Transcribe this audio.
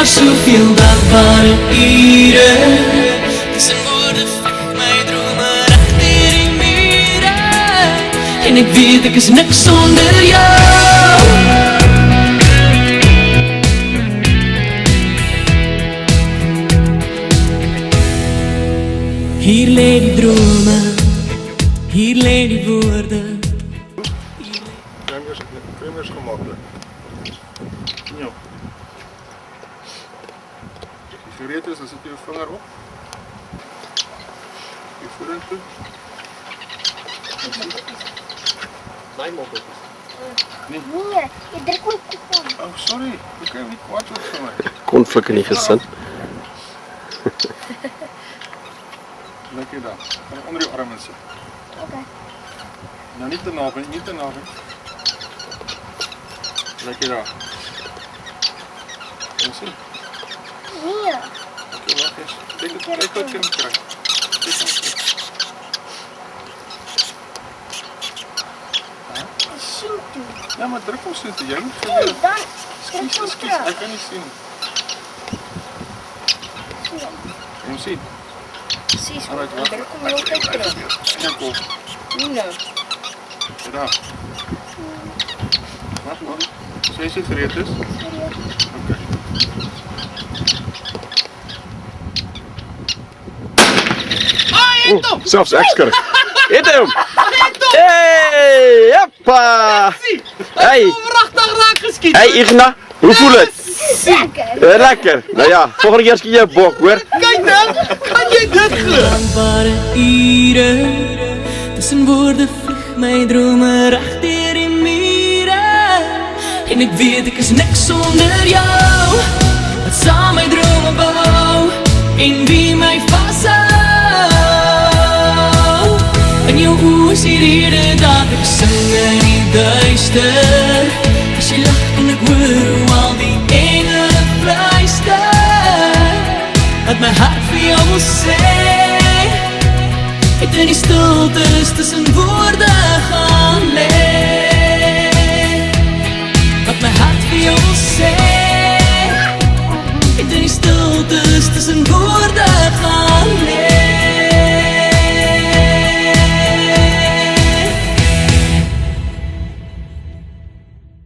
maar zoveel dagbare uren. Tussen woorden veg my drome reg deur die mure. En ek weet ek is niks sonder jou. Hier lê die drome, hier lê die woorde. Kremers gemakkelijk. Ja. Als je gereed is, dan zet je je vinger op. Je voeding. Mijn mok ook. Nee. Nee, je drukt mijn kop aan. Oh, sorry. Je kan niet kwaad worden van mij. Konflik in die gesin. Lekker daar. Ga onder je armen zitten. Oké. Nou, niet te naby, niet te naby. Lekker daar. Kan je zien? Nee. Oké, wacht eens. Kijk wat je hem krijgt. Kijk wat je Zoet. Ja, maar druk hem zitten. Jij moet Nee, gebeuren. dan Skies, druk skies. hem terug. Hij kan niet zien. Nee. Kan je hem zien? Precies, Alright, dan wacht. druk hem heel tijd terug. Kijk op. Nee. Daar. Wacht, wacht. Zie je gereed is? Oké. Oeh, zelfs extra. Eet hem! Hey, hoppa! Hey, Prachtig raak geskiet. hey Igna, hoe voel het? Lekker. Lekker. Nou ja, volgende keer skiet je bok hoor. Kijk nou, kan jy dit glo? Dankbare ure, tussen woorde vlieg my drome reg deur die mure. En ek weet ek is niks sonder jou, wat saam my drome bou, en wie my vashou. In jou oë is die rede dat ek sing in die duister. As jy lag en ek hoor hoe al die engele fluister, wat my hart vir jou wil sê. Het in die stiltes tussen woorde gaan lê, wat my hart vir jou wil sê. Het in die stiltes tussen woorde